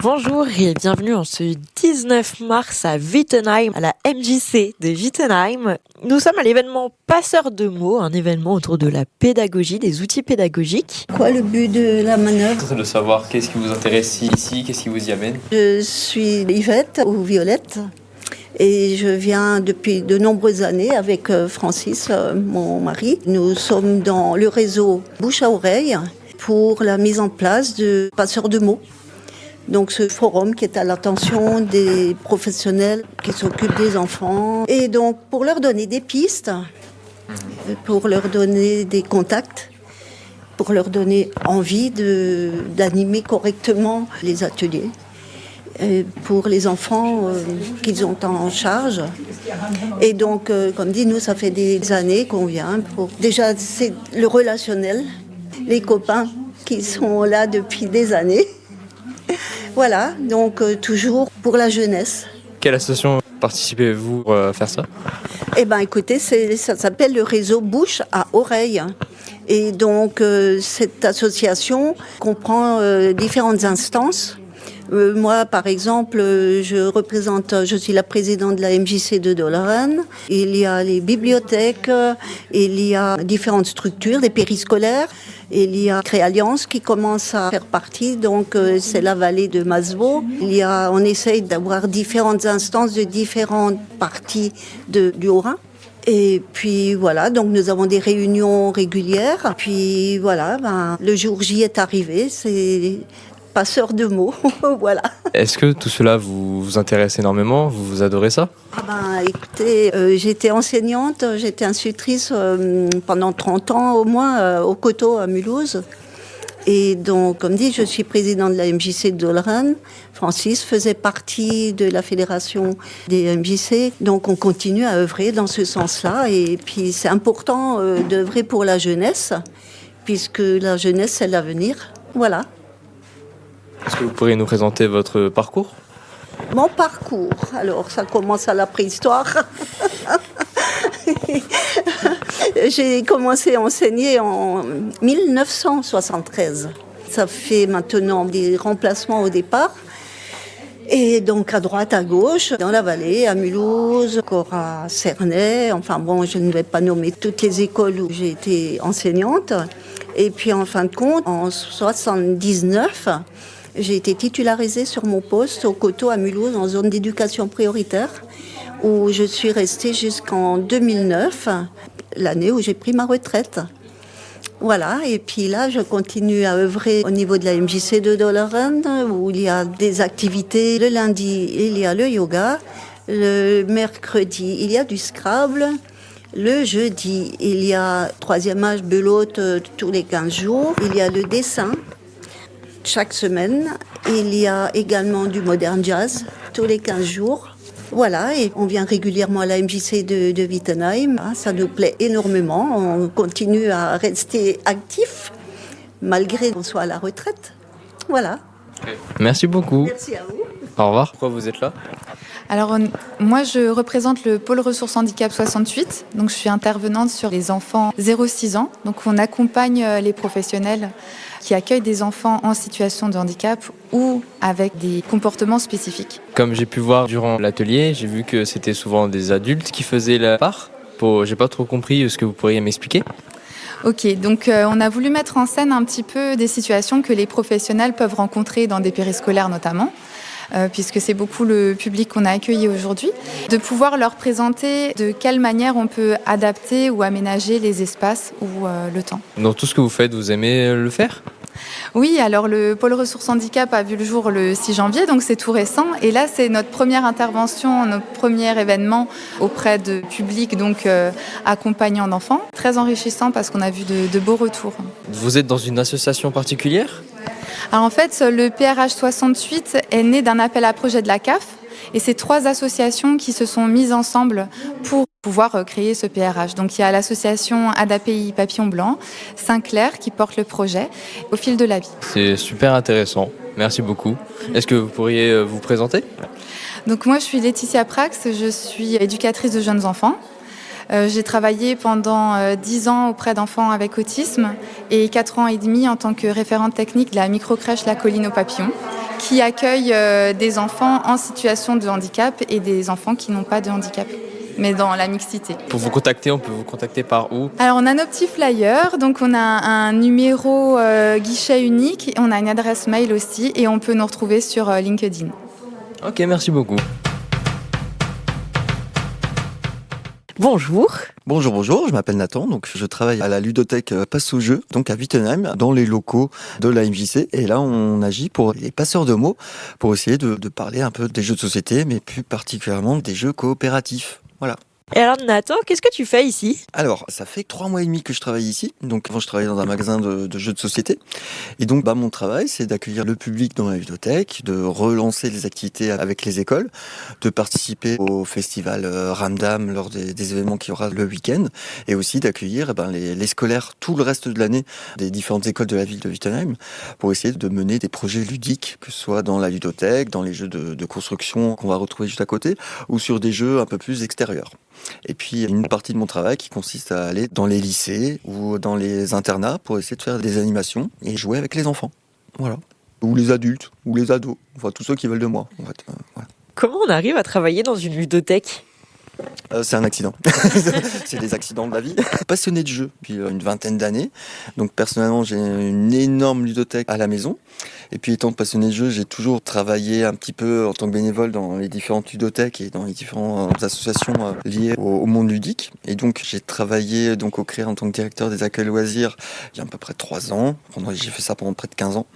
Bonjour et bienvenue en ce 19 mars à Wittenheim, à la MJC de Wittenheim. Nous sommes à l'événement Passeurs de mots, un événement autour de la pédagogie, des outils pédagogiques. Quoi le but de la manœuvre? C'est de savoir qu'est-ce qui vous intéresse ici, qu'est-ce qui vous y amène. Je suis Yvette ou Violette et je viens depuis de nombreuses années avec Francis, mon mari. Nous sommes dans le réseau Bouche à Oreille pour la mise en place de Passeurs de mots. Donc ce forum qui est à l'attention des professionnels qui s'occupent des enfants. Et donc pour leur donner des pistes, pour leur donner des contacts, pour leur donner envie d'animer correctement les ateliers. Et pour les enfants qu'ils ont en charge. Et donc, comme dit, nous, ça fait des années qu'on vient. Déjà, c'est le relationnel, les copains qui sont là depuis des années. Voilà, donc toujours pour la jeunesse. Quelle association participez-vous pour faire ça? Eh bien, écoutez, ça s'appelle le réseau Bouche à Oreille. Et donc, cette association comprend différentes instances. Moi, par exemple, je suis la présidente de la MJC de Dollaren. Il y a les bibliothèques, il y a différentes structures, des périscolaires. Il y a Créalliance qui commence à faire partie, donc c'est la vallée de Masevaux. On essaye d'avoir différentes instances de différentes parties du Haut-Rhin. Et puis voilà, donc nous avons des réunions régulières. Puis voilà, le jour J est arrivé, c'est passeur de mots, voilà. Est-ce que tout cela vous intéresse énormément? Vous adorez ça? Écoutez, j'étais enseignante, j'étais institutrice pendant 30 ans au moins au Coteau à Mulhouse. Et donc, comme dit, je suis présidente de la MJC de Dollaren. Francis faisait partie de la fédération des MJC. Donc, on continue à œuvrer dans ce sens-là. Et puis, c'est important d'œuvrer pour la jeunesse, puisque la jeunesse, c'est l'avenir. Voilà. Est-ce que vous pourriez nous présenter votre parcours? Mon parcours, alors ça commence à la préhistoire. J'ai commencé à enseigner en 1973. Ça fait maintenant des remplacements au départ. Et donc à droite, à gauche, dans la vallée, à Mulhouse, encore à Cernay. Enfin bon, je ne vais pas nommer toutes les écoles où j'ai été enseignante. Et puis en fin de compte, en 1979, j'ai été titularisée sur mon poste au Coteau à Mulhouse en zone d'éducation prioritaire où je suis restée jusqu'en 2009, l'année où j'ai pris ma retraite. Voilà, et puis là, je continue à œuvrer au niveau de la MJC de Dollaren où il y a des activités. Le lundi, il y a le yoga. Le mercredi, il y a du Scrabble. Le jeudi, il y a troisième âge belote tous les 15 jours. Il y a le dessin. Chaque semaine, il y a également du modern jazz tous les 15 jours. Voilà, et on vient régulièrement à la MJC de Wittenheim. Ça nous plaît énormément. On continue à rester actifs malgré qu'on soit à la retraite. Voilà. Merci beaucoup. Merci à vous. Au revoir. Pourquoi vous êtes là? Alors, moi, je représente le pôle ressources handicap 68. Donc, je suis intervenante sur les enfants 0-6 ans. Donc, on accompagne les professionnels qui accueillent des enfants en situation de handicap ou avec des comportements spécifiques. Comme j'ai pu voir durant l'atelier, j'ai vu que c'était souvent des adultes qui faisaient la part. J'ai pas trop compris, est-ce que vous pourriez m'expliquer? Ok, donc on a voulu mettre en scène un petit peu des situations que les professionnels peuvent rencontrer dans des périscolaires notamment. Puisque c'est beaucoup le public qu'on a accueilli aujourd'hui, de pouvoir leur présenter de quelle manière on peut adapter ou aménager les espaces ou le temps. Dans tout ce que vous faites, vous aimez le faire? Oui, alors le pôle ressources handicap a vu le jour le 6 janvier, donc c'est tout récent. Et là, c'est notre première intervention, notre premier événement auprès de public, donc accompagnant d'enfants. Très enrichissant parce qu'on a vu de beaux retours. Vous êtes dans une association particulière? Alors en fait, le PRH 68 est né d'un appel à projet de la CAF. Et c'est 3 associations qui se sont mises ensemble pour pouvoir créer ce PRH. Donc il y a l'association ADAPI Papillon Blanc, Saint-Clair qui porte le projet Au fil de la vie. C'est super intéressant, merci beaucoup. Est-ce que vous pourriez vous présenter? Donc moi je suis Laetitia Prax, je suis éducatrice de jeunes enfants. J'ai travaillé pendant 10 ans auprès d'enfants avec autisme et 4 ans et demi en tant que référente technique de la microcrèche La Colline aux Papillons, qui accueille des enfants en situation de handicap et des enfants qui n'ont pas de handicap, mais dans la mixité. Pour vous contacter, on peut vous contacter par où? Alors on a nos petits flyers, donc on a un numéro guichet unique, on a une adresse mail aussi et on peut nous retrouver sur LinkedIn. Ok, merci beaucoup. Bonjour. Bonjour, je m'appelle Nathan, donc je travaille à la ludothèque Passe au jeu, donc à Wittenheim, dans les locaux de la MJC. Et là, on agit pour les passeurs de mots, pour essayer de parler un peu des jeux de société, mais plus particulièrement des jeux coopératifs. Voilà. Et alors Nathan, qu'est-ce que tu fais ici? Alors, ça fait 3 mois et demi que je travaille ici. Donc avant, je travaillais dans un magasin de jeux de société. Et donc, mon travail, c'est d'accueillir le public dans la ludothèque, de relancer les activités avec les écoles, de participer au festival Ramdam lors des événements qu'il y aura le week-end, et aussi d'accueillir les scolaires tout le reste de l'année des différentes écoles de la ville de Wittenheim pour essayer de mener des projets ludiques, que ce soit dans la ludothèque, dans les jeux de construction qu'on va retrouver juste à côté, ou sur des jeux un peu plus extérieurs. Et puis, il y a une partie de mon travail qui consiste à aller dans les lycées ou dans les internats pour essayer de faire des animations et jouer avec les enfants. Voilà. Ou les adultes, ou les ados. Enfin, tous ceux qui veulent de moi. En fait. Voilà. Comment on arrive à travailler dans une ludothèque? C'est un accident. C'est des accidents de la vie. Passionné de jeux depuis une vingtaine d'années. Donc personnellement, j'ai une énorme ludothèque à la maison. Et puis étant passionné de jeux, j'ai toujours travaillé un petit peu en tant que bénévole dans les différentes ludothèques et dans les différentes associations liées au monde ludique. Et donc j'ai travaillé au CREA en tant que directeur des accueils loisirs il y a à peu près 3 ans. J'ai fait ça pendant près de 15 ans.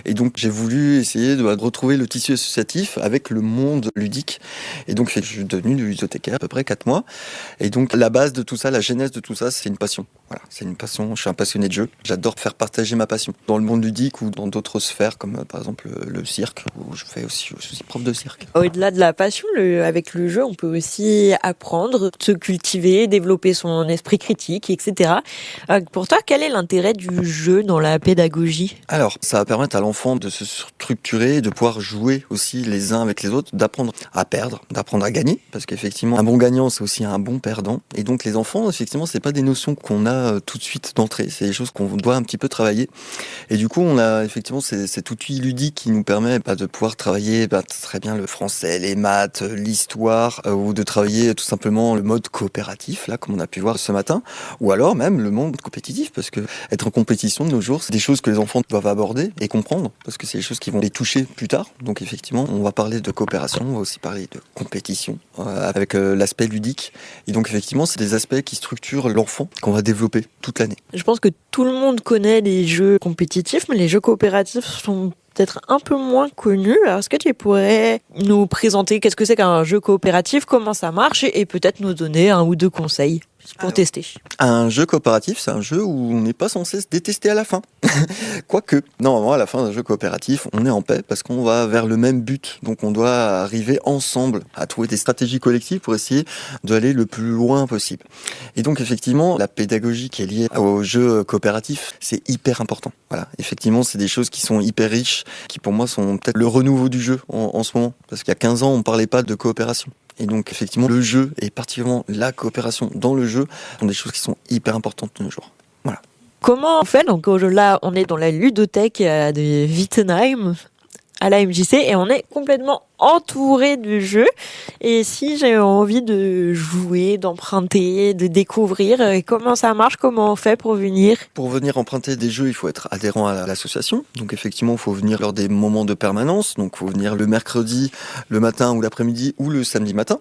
Et donc j'ai voulu essayer de retrouver le tissu associatif avec le monde ludique. Et donc je suis devenu ludothécaire à peu près 4 mois. Et donc la base de tout ça, la genèse de tout ça, c'est une passion. Voilà, c'est une passion. Je suis un passionné de jeu. J'adore faire partager ma passion dans le monde ludique ou dans d'autres sphères comme par exemple le cirque, où je suis aussi prof de cirque. Au-delà de la passion, avec le jeu, on peut aussi apprendre, se cultiver, développer son esprit critique, etc. Pour toi, quel est l'intérêt du jeu dans la pédagogie? Alors, ça va permettre à l'enfant de se structurer, de pouvoir jouer aussi les uns avec les autres, d'apprendre à perdre, d'apprendre à gagner, parce qu'effectivement, un bon gagnant, c'est aussi un bon perdant. Et donc, les enfants, effectivement, c'est pas des notions qu'on a tout de suite d'entrée, c'est des choses qu'on doit un petit peu travailler. Et du coup, on a effectivement cet outil ludique qui nous permet de pouvoir travailler très bien le français, les maths, l'histoire, ou de travailler tout simplement le mode coopératif, là, comme on a pu voir ce matin, ou alors même le monde compétitif, parce que être en compétition de nos jours, c'est des choses que les enfants doivent aborder et comprendre, parce que c'est des choses qui vont les toucher plus tard. Donc effectivement, on va parler de coopération, on va aussi parler de compétition, avec l'aspect ludique. Et donc effectivement, c'est des aspects qui structurent l'enfant, qu'on va développer toute l'année. Je pense que tout le monde connaît les jeux compétitifs, mais les jeux coopératifs sont peut-être un peu moins connus. Alors, est-ce que tu pourrais nous présenter qu'est-ce que c'est qu'un jeu coopératif, comment ça marche, et peut-être nous donner 1 ou 2 conseils pour tester? Un jeu coopératif, c'est un jeu où on n'est pas censé se détester à la fin. Quoique, normalement, à la fin d'un jeu coopératif, on est en paix parce qu'on va vers le même but. Donc on doit arriver ensemble à trouver des stratégies collectives pour essayer d'aller le plus loin possible. Et donc effectivement, la pédagogie qui est liée au jeu coopératif, c'est hyper important. Voilà, effectivement, c'est des choses qui sont hyper riches, qui pour moi sont peut-être le renouveau du jeu en ce moment. Parce qu'il y a 15 ans, on ne parlait pas de coopération. Et donc, effectivement, le jeu et particulièrement la coopération dans le jeu sont des choses qui sont hyper importantes de nos jours. Voilà. Comment on fait? Donc là, on est dans la ludothèque de Wittenheim, à la MJC, et on est complètement entouré de jeux. Et si j'ai envie de jouer, d'emprunter, de découvrir, comment ça marche, comment on fait pour venir? Pour venir emprunter des jeux, il faut être adhérent à l'association. Donc effectivement, il faut venir lors des moments de permanence. Donc il faut venir le mercredi, le matin ou l'après-midi ou le samedi matin.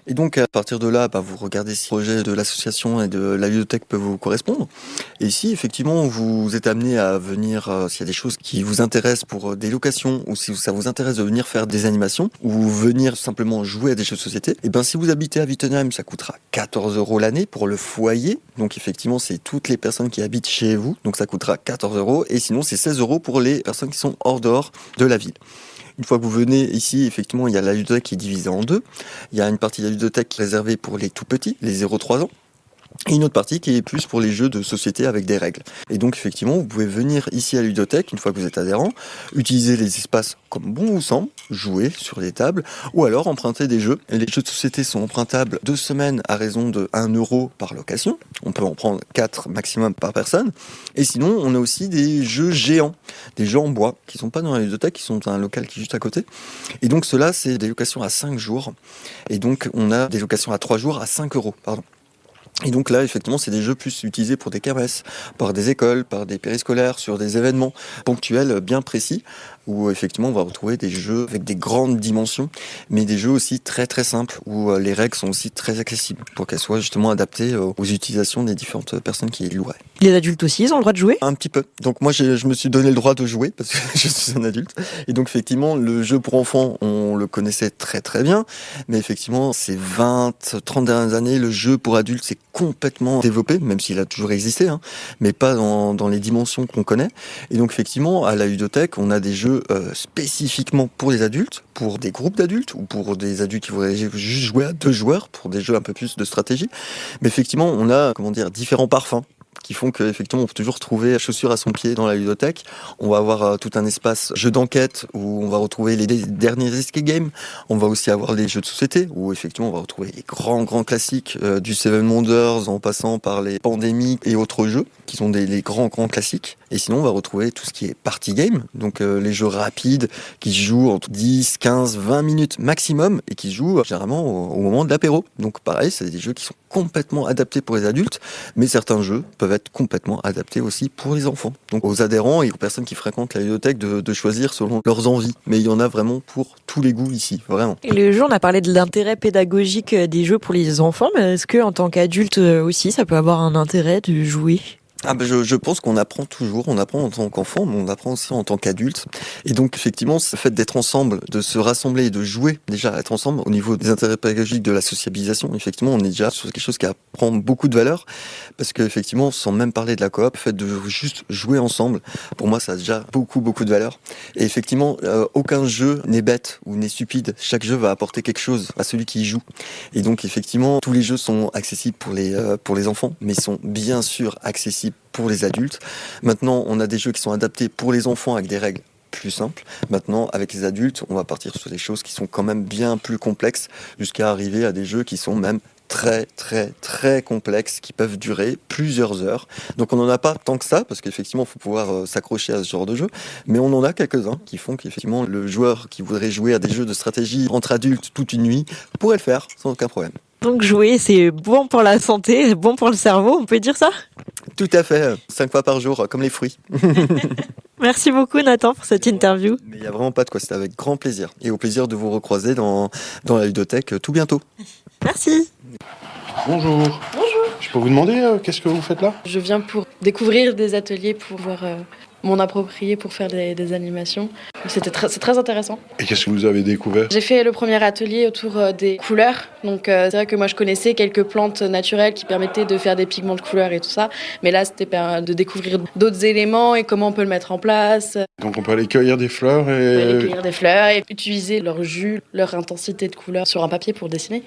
Et donc à partir de là, vous regardez si le projet de l'association et de la bibliothèque peut vous correspondre. Et si effectivement vous êtes amené à venir, s'il y a des choses qui vous intéressent pour des locations ou si ça vous intéresse de venir faire des animations ou venir simplement jouer à des jeux de société, et si vous habitez à Wittenheim, ça coûtera 14 € l'année pour le foyer. Donc effectivement, c'est toutes les personnes qui habitent chez vous. Donc ça coûtera 14 €. Et sinon, c'est 16 € pour les personnes qui sont dehors de la ville. Une fois que vous venez ici, effectivement, il y a la ludothèque qui est divisée en 2. Il y a une partie de la ludothèque réservée pour les tout petits, les 0-3 ans. Et une autre partie qui est plus pour les jeux de société avec des règles. Et donc effectivement, vous pouvez venir ici à la ludothèque, une fois que vous êtes adhérent, utiliser les espaces comme bon vous semble, jouer sur les tables, ou alors emprunter des jeux. Et les jeux de société sont empruntables 2 semaines à raison de 1 € par location. On peut en prendre 4 maximum par personne. Et sinon, on a aussi des jeux géants, des jeux en bois, qui sont pas dans la ludothèque, qui sont dans un local qui est juste à côté. Et donc ceux-là, c'est des locations à 5 jours. Et donc on a des locations à 3 jours à 5 €, pardon. Et donc là, effectivement, c'est des jeux plus utilisés pour des kermesses, par des écoles, par des périscolaires, sur des événements ponctuels bien précis, où effectivement on va retrouver des jeux avec des grandes dimensions, mais des jeux aussi très très simples, où les règles sont aussi très accessibles, pour qu'elles soient justement adaptées aux utilisations des différentes personnes qui les loueraient. Les adultes aussi, ils ont le droit de jouer? Un petit peu. Donc moi, je me suis donné le droit de jouer, parce que je suis un adulte. Et donc effectivement, le jeu pour enfants, on le connaissait très très bien, mais effectivement, ces 20-30 dernières années, le jeu pour adultes s'est complètement développé, même s'il a toujours existé, hein, mais pas dans les dimensions qu'on connaît. Et donc effectivement, à la ludothèque, on a des jeux spécifiquement pour les adultes, pour des groupes d'adultes, ou pour des adultes qui voudraient juste jouer à 2 joueurs, pour des jeux un peu plus de stratégie. Mais effectivement, on a, différents parfums qui font qu'effectivement on peut toujours trouver chaussures à son pied dans la ludothèque. On va avoir tout un espace jeu d'enquête où on va retrouver les derniers escape games. On va aussi avoir les jeux de société où effectivement on va retrouver les grands classiques du Seven Wonders en passant par les pandémies et autres jeux qui sont les grands classiques. Et sinon on va retrouver tout ce qui est party game, donc les jeux rapides qui se jouent entre 10, 15, 20 minutes maximum et qui se jouent généralement au moment de l'apéro. Donc pareil, c'est des jeux qui sont complètement adaptés pour les adultes, mais certains jeux peuvent être complètement adaptés aussi pour les enfants. Donc aux adhérents et aux personnes qui fréquentent la ludothèque de choisir selon leurs envies. Mais il y en a vraiment pour tous les goûts ici, vraiment. Et le jeu, on a parlé de l'intérêt pédagogique des jeux pour les enfants, mais est-ce que en tant qu'adulte aussi, ça peut avoir un intérêt de jouer? Je pense qu'on apprend toujours, on apprend en tant qu'enfant, mais on apprend aussi en tant qu'adulte. Et donc, effectivement, ce fait d'être ensemble, de se rassembler et de jouer, déjà être ensemble, au niveau des intérêts pédagogiques de la sociabilisation, effectivement, on est déjà sur quelque chose qui apprend beaucoup de valeur, parce qu'effectivement, sans même parler de la coop, le fait de juste jouer ensemble, pour moi, ça a déjà beaucoup de valeur. Et effectivement, aucun jeu n'est bête ou n'est stupide. Chaque jeu va apporter quelque chose à celui qui y joue. Et donc, effectivement, tous les jeux sont accessibles pour les enfants, mais sont bien sûr accessibles pour les adultes. Maintenant, on a des jeux qui sont adaptés pour les enfants avec des règles plus simples. Maintenant, avec les adultes, on va partir sur des choses qui sont quand même bien plus complexes, jusqu'à arriver à des jeux qui sont même très complexes, qui peuvent durer plusieurs heures. Donc on n'en a pas tant que ça, parce qu'effectivement, il faut pouvoir s'accrocher à ce genre de jeu, mais on en a quelques-uns qui font qu'effectivement, le joueur qui voudrait jouer à des jeux de stratégie entre adultes toute une nuit pourrait le faire sans aucun problème. Donc jouer, c'est bon pour la santé, bon pour le cerveau, on peut dire ça? Tout à fait, 5 fois par jour, comme les fruits. Merci beaucoup Nathan pour cette interview. Mais il n'y a vraiment pas de quoi, c'était avec grand plaisir. Et au plaisir de vous recroiser dans la ludothèque tout bientôt. Merci. Bonjour. Bonjour. Je peux vous demander qu'est-ce que vous faites là? Je viens pour découvrir des ateliers, pour pouvoir m'en approprier, pour faire des animations. C'est très intéressant. Et qu'est-ce que vous avez découvert? J'ai fait le premier atelier autour des couleurs. Donc c'est vrai que moi je connaissais quelques plantes naturelles qui permettaient de faire des pigments de couleurs et tout ça. Mais là c'était de découvrir d'autres éléments et comment on peut le mettre en place. Donc on peut aller cueillir des fleurs On peut aller cueillir des fleurs et utiliser leur jus, leur intensité de couleur sur un papier pour dessiner.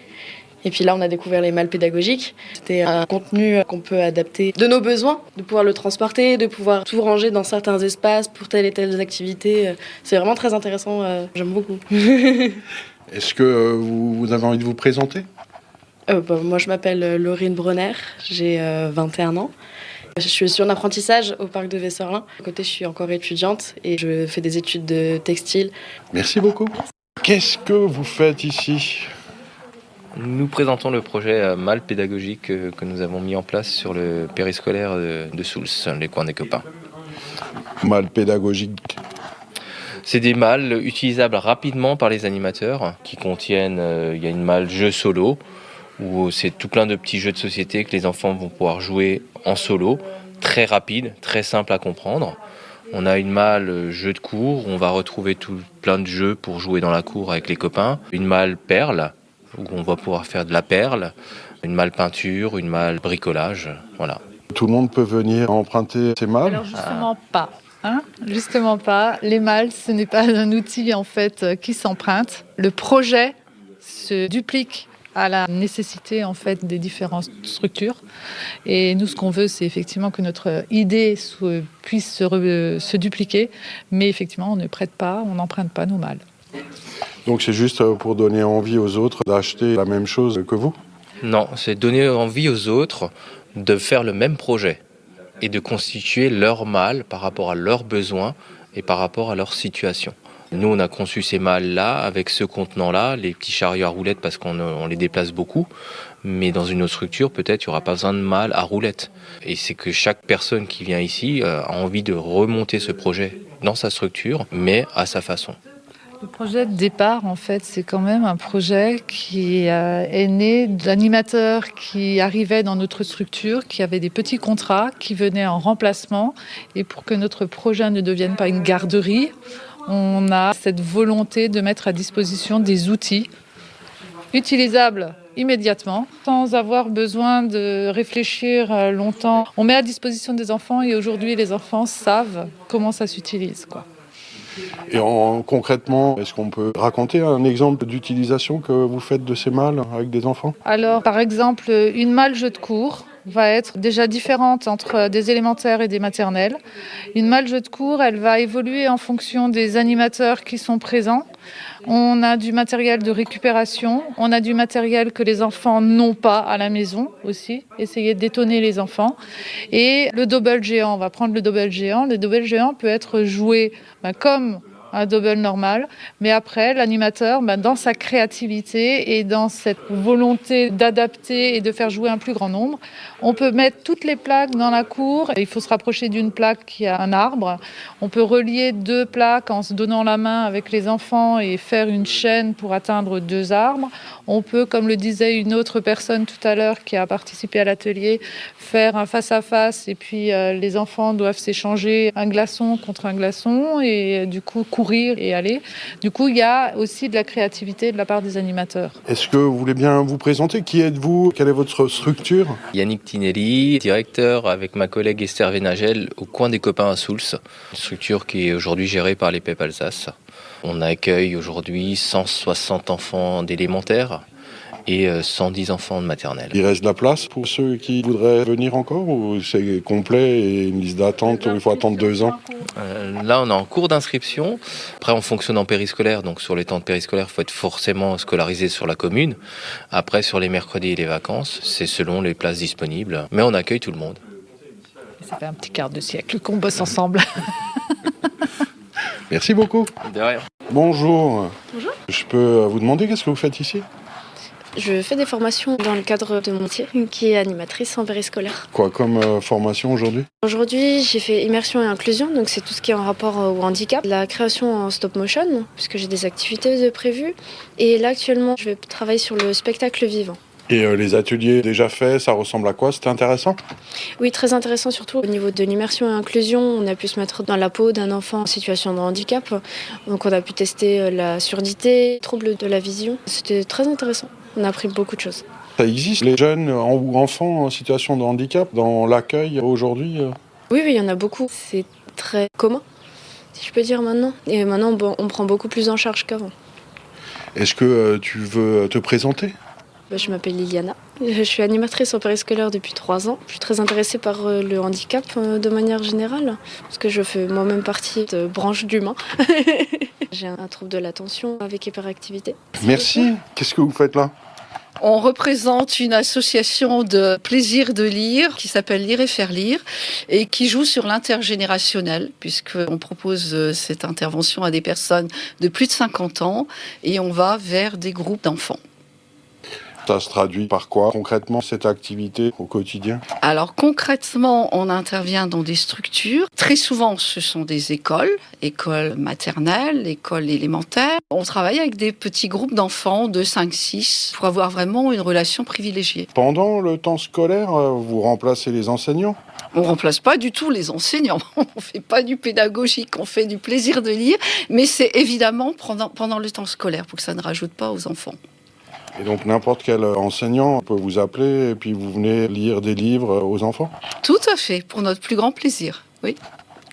Et puis là, on a découvert les malles pédagogiques. C'était un contenu qu'on peut adapter de nos besoins, de pouvoir le transporter, de pouvoir tout ranger dans certains espaces pour telle et telle activité. C'est vraiment très intéressant, j'aime beaucoup. Est-ce que vous avez envie de vous présenter? Moi, je m'appelle Laurine Bronner, j'ai 21 ans. Je suis en apprentissage au parc de Vesserlin. À côté, je suis encore étudiante et je fais des études de textile. Merci beaucoup. Qu'est-ce que vous faites ici? Nous présentons le projet malles pédagogique que nous avons mis en place sur le périscolaire de Souls, les coins des copains. Malles pédagogiques. C'est des malles utilisables rapidement par les animateurs qui contiennent, il y a une malle jeu solo où c'est tout plein de petits jeux de société que les enfants vont pouvoir jouer en solo, très rapide, très simple à comprendre. On a une malle jeu de cours où on va retrouver tout plein de jeux pour jouer dans la cour avec les copains. Une malle perle où on va pouvoir faire de la perle, une malle peinture, une malle bricolage, voilà. Tout le monde peut venir emprunter ces malles? Alors justement pas. Justement pas. Les malles, ce n'est pas un outil en fait qui s'emprunte. Le projet se duplique à la nécessité en fait des différentes structures. Et nous, ce qu'on veut, c'est effectivement que notre idée puisse se dupliquer, mais effectivement, on ne prête pas, on n'emprunte pas nos malles. Donc c'est juste pour donner envie aux autres d'acheter la même chose que vous? Non, c'est donner envie aux autres de faire le même projet et de constituer leur malle par rapport à leurs besoins et par rapport à leur situation. Nous, on a conçu ces malles-là avec ce contenant-là, les petits chariots à roulettes parce qu'on les déplace beaucoup. Mais dans une autre structure, peut-être, il n'y aura pas besoin de malles à roulettes. Et c'est que chaque personne qui vient ici a envie de remonter ce projet dans sa structure, mais à sa façon. Le projet de départ, en fait, c'est quand même un projet qui est né d'animateurs qui arrivaient dans notre structure, qui avaient des petits contrats, qui venaient en remplacement. Et pour que notre projet ne devienne pas une garderie, on a cette volonté de mettre à disposition des outils utilisables immédiatement, sans avoir besoin de réfléchir longtemps. On met à disposition des enfants et aujourd'hui, les enfants savent comment ça s'utilise, quoi. Et concrètement, est-ce qu'on peut raconter un exemple d'utilisation que vous faites de ces malles avec des enfants? Alors, par exemple, une malle jeu de cours va être déjà différente entre des élémentaires et des maternelles. Une malle jeu de cours, elle va évoluer en fonction des animateurs qui sont présents. On a du matériel de récupération, on a du matériel que les enfants n'ont pas à la maison aussi, essayer d'étonner les enfants. Et le double géant, on va prendre le double géant. Le double géant peut être joué comme un double normal, mais après l'animateur, dans sa créativité et dans cette volonté d'adapter et de faire jouer un plus grand nombre, on peut mettre toutes les plaques dans la cour. Il faut se rapprocher d'une plaque qui a un arbre. On peut relier 2 plaques en se donnant la main avec les enfants et faire une chaîne pour atteindre 2 arbres. On peut, comme le disait une autre personne tout à l'heure qui a participé à l'atelier, faire un face-à-face et puis les enfants doivent s'échanger un glaçon contre un glaçon et du coup courir et aller. Du coup, il y a aussi de la créativité de la part des animateurs. Est-ce que vous voulez bien vous présenter? Qui êtes-vous? Quelle est votre structure? Yannick Tinelli, directeur avec ma collègue Esther Vénagel au coin des copains à Soultz, une structure qui est aujourd'hui gérée par les PEP Alsace. On accueille aujourd'hui 160 enfants d'élémentaire et 110 enfants de maternelle. Il reste de la place pour ceux qui voudraient venir encore ou c'est complet et une liste d'attente où il faut attendre 2 ans? Là, on est en cours d'inscription. Après, on fonctionne en périscolaire, donc sur les temps de périscolaire, il faut être forcément scolarisé sur la commune. Après, sur les mercredis et les vacances, c'est selon les places disponibles. Mais on accueille tout le monde. Ça fait un petit quart de siècle qu'on bosse ensemble. Merci beaucoup. De rien. Bonjour. Bonjour. Je peux vous demander qu'est-ce que vous faites ici? Je fais des formations dans le cadre de mon métier, qui est animatrice en périscolaire. Quoi comme formation aujourd'hui? Aujourd'hui, j'ai fait immersion et inclusion, donc c'est tout ce qui est en rapport au handicap. La création en stop motion, puisque j'ai des activités de prévues. Et là, actuellement, je vais travailler sur le spectacle vivant. Et les ateliers déjà faits, ça ressemble à quoi? C'était intéressant? Oui, très intéressant, surtout au niveau de l'immersion et inclusion. On a pu se mettre dans la peau d'un enfant en situation de handicap. Donc on a pu tester la surdité, troubles de la vision. C'était très intéressant. On a appris beaucoup de choses. Ça existe, les jeunes ou enfants en situation de handicap, dans l'accueil aujourd'hui? Oui, il y en a beaucoup. C'est très commun, si je peux dire maintenant. Et maintenant, on prend beaucoup plus en charge qu'avant. Est-ce que tu veux te présenter? Je m'appelle Liliana. Je suis animatrice en périscolaire depuis 3 ans. Je suis très intéressée par le handicap de manière générale, parce que je fais moi-même partie de branche d'humain. J'ai un trouble de l'attention avec hyperactivité. Merci. Qu'est-ce que vous faites là? On représente une association de plaisir de lire qui s'appelle Lire et faire lire et qui joue sur l'intergénérationnel puisqu'on propose cette intervention à des personnes de plus de 50 ans et on va vers des groupes d'enfants. Ça se traduit par quoi concrètement cette activité au quotidien? Alors concrètement, on intervient dans des structures. Très souvent, ce sont des écoles maternelles, écoles élémentaires. On travaille avec des petits groupes d'enfants de 5-6 pour avoir vraiment une relation privilégiée. Pendant le temps scolaire, vous remplacez les enseignants? On ne remplace pas du tout les enseignants. On ne fait pas du pédagogique, on fait du plaisir de lire. Mais c'est évidemment pendant le temps scolaire pour que ça ne rajoute pas aux enfants. Et donc n'importe quel enseignant peut vous appeler et puis vous venez lire des livres aux enfants? Tout à fait, pour notre plus grand plaisir, oui.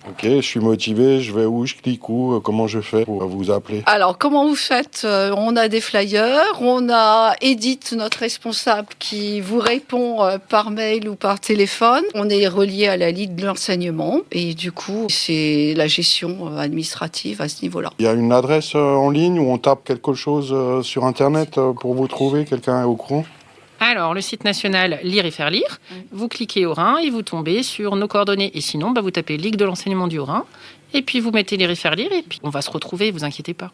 Ok, je suis motivé, je vais où, je clique où, comment je fais pour vous appeler? Alors, comment vous faites? On a des flyers, on a Edith, notre responsable, qui vous répond par mail ou par téléphone. On est relié à la ligne de l'enseignement et du coup, c'est la gestion administrative à ce niveau-là. Il y a une adresse en ligne où on tape quelque chose sur Internet pour vous trouver, quelqu'un est au courant? Alors, le site national Lire et faire lire, vous cliquez Haut-Rhin et vous tombez sur nos coordonnées. Et sinon, vous tapez Ligue de l'enseignement du Haut-Rhin et puis vous mettez Lire et faire lire et puis on va se retrouver, vous inquiétez pas.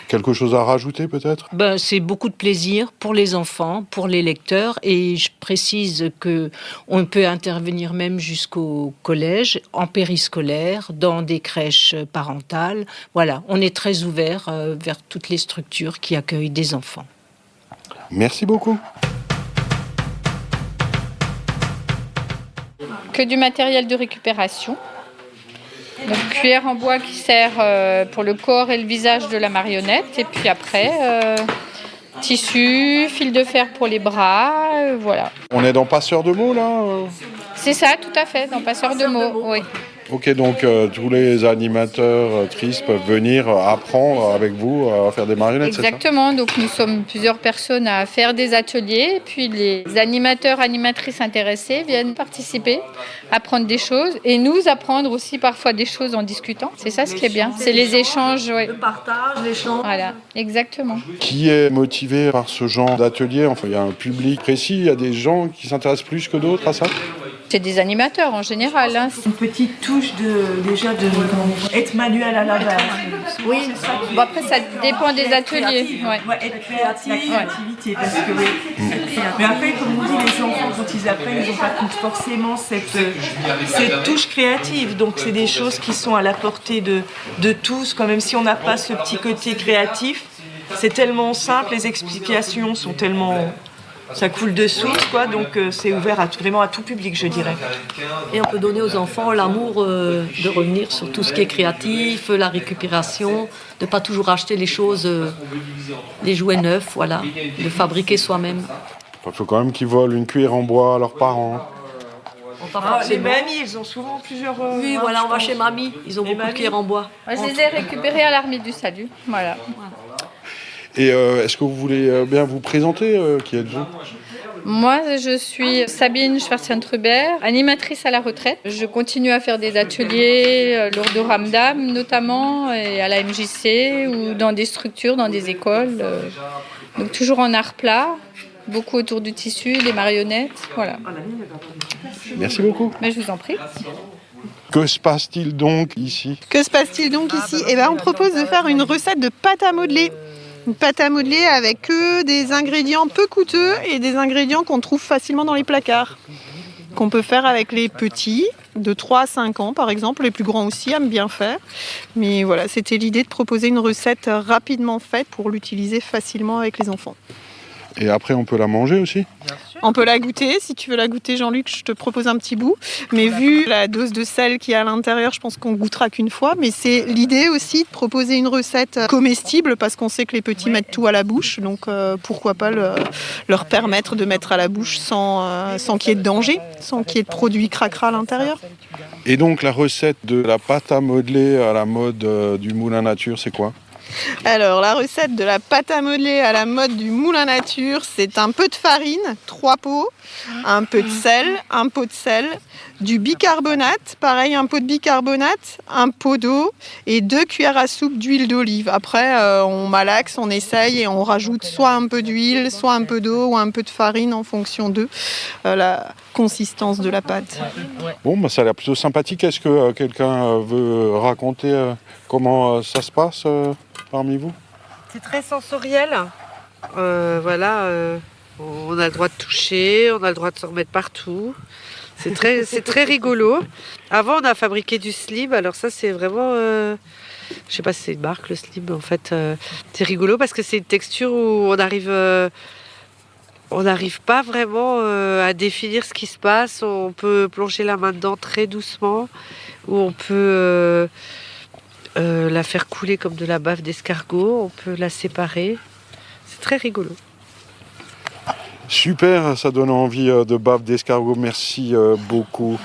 Quelque chose à rajouter peut-être? C'est beaucoup de plaisir pour les enfants, pour les lecteurs et je précise qu'on peut intervenir même jusqu'au collège, en périscolaire, dans des crèches parentales. Voilà, on est très ouvert vers toutes les structures qui accueillent des enfants. Merci beaucoup. Que du matériel de récupération. Donc cuillère en bois qui sert pour le corps et le visage de la marionnette. Et puis après, tissu, fil de fer pour les bras, voilà. On est dans Passeur de mots là C'est ça, tout à fait, dans Passeur de mots, oui. Ok, donc tous les animateurs tristes peuvent venir apprendre avec vous à faire des marionnettes, Exactement, donc nous sommes plusieurs personnes à faire des ateliers, et puis les animateurs, animatrices intéressés viennent participer, apprendre des choses, et nous apprendre aussi parfois des choses en discutant. C'est ça ce qui est bien, c'est les échanges. Ouais. Le partage, l'échange. Voilà, exactement. Qui est motivé par ce genre d'atelier? Enfin, il y a un public précis, il y a des gens qui s'intéressent plus que d'autres à ça? C'est des animateurs en général. Hein. Une petite touche déjà de être manuel à la base. Oui, bon, après ça dépend des ateliers. Ouais, être créatif, activité, parce que mais après, comme on dit, les enfants, quand ils apprennent, ils n'ont pas forcément cette touche créative. Donc c'est des choses qui sont à la portée de tous, quand même si on n'a pas ce petit côté créatif. C'est tellement simple, les explications sont tellement... Ça coule de source, quoi, donc c'est ouvert vraiment à tout public, je dirais. Et on peut donner aux enfants l'amour de revenir sur tout ce qui est créatif, la récupération, de ne pas toujours acheter les choses, les jouets neufs, voilà, de fabriquer soi-même. Il faut quand même qu'ils volent une cuillère en bois à leurs parents. Les mamies, ils ont souvent plusieurs... oui, voilà, on va chez mamie, ils ont beaucoup de cuillères en bois. Moi, je les ai récupérées à l'Armée du Salut, voilà. Et est-ce que vous voulez bien vous présenter? Qui êtes-vous? Moi, je suis Sabine Schwarzentrubert, animatrice à la retraite. Je continue à faire des ateliers lors de Ramdam notamment, et à la MJC ou dans des structures, dans des écoles. Donc toujours en art plat, beaucoup autour du tissu, des marionnettes, voilà. Merci beaucoup. Mais je vous en prie. Que se passe-t-il donc ici? On propose de faire une recette de pâte à modeler. Une pâte à modeler avec des ingrédients peu coûteux et des ingrédients qu'on trouve facilement dans les placards. Qu'on peut faire avec les petits, de 3 à 5 ans par exemple. Les plus grands aussi aiment bien faire. Mais voilà, c'était l'idée de proposer une recette rapidement faite pour l'utiliser facilement avec les enfants. Et après, on peut la manger aussi? On peut la goûter. Si tu veux la goûter, Jean-Luc, je te propose un petit bout. Mais vu la dose de sel qu'il y a à l'intérieur, je pense qu'on goûtera qu'une fois. Mais c'est l'idée aussi de proposer une recette comestible parce qu'on sait que les petits mettent tout à la bouche. Donc pourquoi pas leur permettre de mettre à la bouche sans qu'il y ait de danger, sans qu'il y ait de produits cracra à l'intérieur. Et donc la recette de la pâte à modeler à la mode du Moulin Nature, c'est quoi? Alors, la recette de la pâte à modeler à la mode du Moulin Nature, c'est un peu de farine, 3 pots, un peu de sel, du bicarbonate, pareil, un pot de bicarbonate, un pot d'eau et 2 cuillères à soupe d'huile d'olive. Après, on malaxe, on essaye et on rajoute soit un peu d'huile, soit un peu d'eau ou un peu de farine en fonction de la consistance de la pâte. Bon, ça a l'air plutôt sympathique. Est-ce que quelqu'un veut raconter comment ça se passe parmi vous? C'est très sensoriel. On a le droit de toucher, on a le droit de se remettre partout. C'est très rigolo. Avant, on a fabriqué du slime. Alors ça, c'est vraiment... je sais pas si c'est une marque, le slime. En fait, c'est rigolo parce que c'est une texture où on n'arrive pas vraiment à définir ce qui se passe. On peut plonger la main dedans très doucement ou on peut... la faire couler comme de la bave d'escargot, on peut la séparer. C'est très rigolo. Super, ça donne envie de bave d'escargot. Merci beaucoup.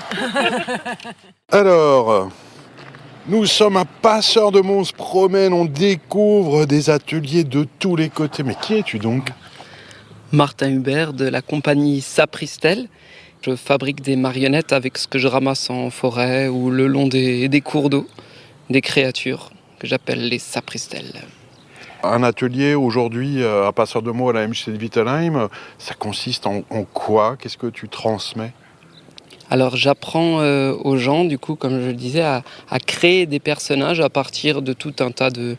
Alors, nous sommes un passeur de mots, on se promène, on découvre des ateliers de tous les côtés. Mais qui es-tu donc ? Martin Hubert de la compagnie Sapristel. Je fabrique des marionnettes avec ce que je ramasse en forêt ou le long des cours d'eau, des créatures que j'appelle les Sapristel. Un atelier aujourd'hui à passeur de mots à la MJC de Wittenheim, ça consiste en quoi ? Qu'est-ce que tu transmets ? Alors j'apprends aux gens, du coup, comme je le disais, à créer des personnages à partir de tout un tas de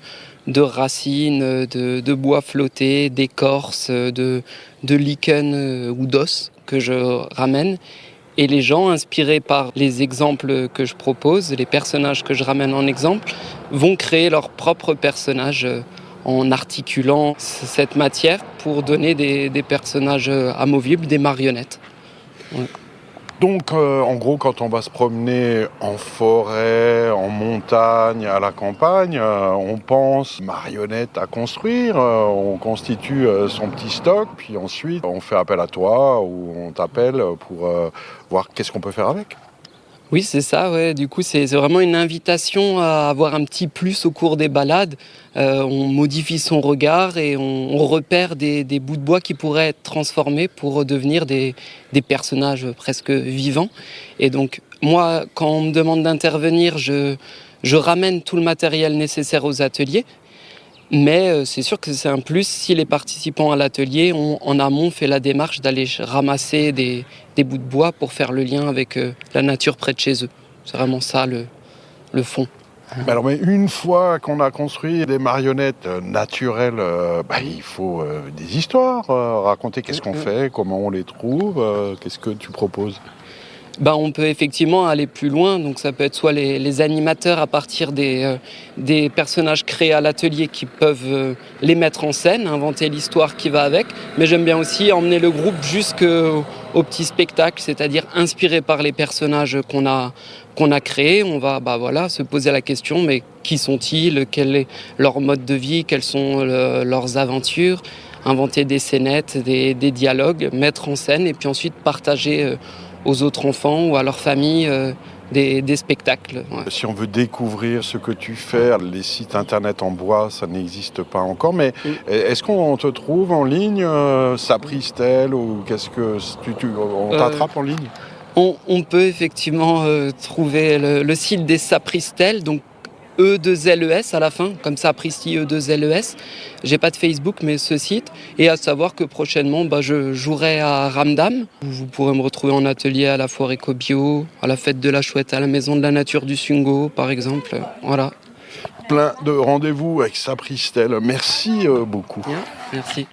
racines, de bois flottés, d'écorces, de lichen ou d'os que je ramène. Et les gens, inspirés par les exemples que je propose, les personnages que je ramène en exemple, vont créer leurs propres personnages en articulant cette matière pour donner des personnages amovibles, des marionnettes. Ouais. Donc, en gros, quand on va se promener en forêt, en montagne, à la campagne, on pense marionnette à construire, on constitue son petit stock, puis ensuite on fait appel à toi ou on t'appelle pour voir qu'est-ce qu'on peut faire avec. Oui, c'est ça, ouais. Du coup, c'est vraiment une invitation à avoir un petit plus au cours des balades. On modifie son regard et on repère des bouts de bois qui pourraient être transformés pour devenir des personnages presque vivants. Et donc, moi, quand on me demande d'intervenir, je ramène tout le matériel nécessaire aux ateliers. Mais c'est sûr que c'est un plus si les participants à l'atelier ont en amont fait la démarche d'aller ramasser des bouts de bois pour faire le lien avec la nature près de chez eux. C'est vraiment ça le fond. Alors, mais une fois qu'on a construit des marionnettes naturelles, il faut des histoires, raconter qu'est-ce qu'on fait, comment on les trouve, qu'est-ce que tu proposes ? On peut effectivement aller plus loin, donc ça peut être soit les animateurs à partir des personnages créés à l'atelier qui peuvent les mettre en scène, inventer l'histoire qui va avec, mais j'aime bien aussi emmener le groupe jusqu'au petit spectacle, c'est-à-dire inspiré par les personnages qu'on a créés. On va se poser la question, mais qui sont-ils, quel est leur mode de vie, quelles sont leurs aventures, inventer des scénettes, des dialogues, mettre en scène et puis ensuite partager aux autres enfants ou à leur famille des spectacles. Ouais. Si on veut découvrir ce que tu fais, les sites internet en bois, ça n'existe pas encore, mais est-ce qu'on te trouve en ligne, Sapristel, ou qu'est-ce que on t'attrape en ligne ? On peut effectivement trouver le site des Sapristel, donc E2LES à la fin, comme Sapristi E2LES. J'ai pas de Facebook, mais ce site. Et à savoir que prochainement, je jouerai à Ramdam. Vous pourrez me retrouver en atelier à la foire Éco-Bio, à la fête de la Chouette, à la Maison de la Nature du Sungo, par exemple. Voilà. Plein de rendez-vous avec Sapristel. Merci beaucoup. Bien, merci.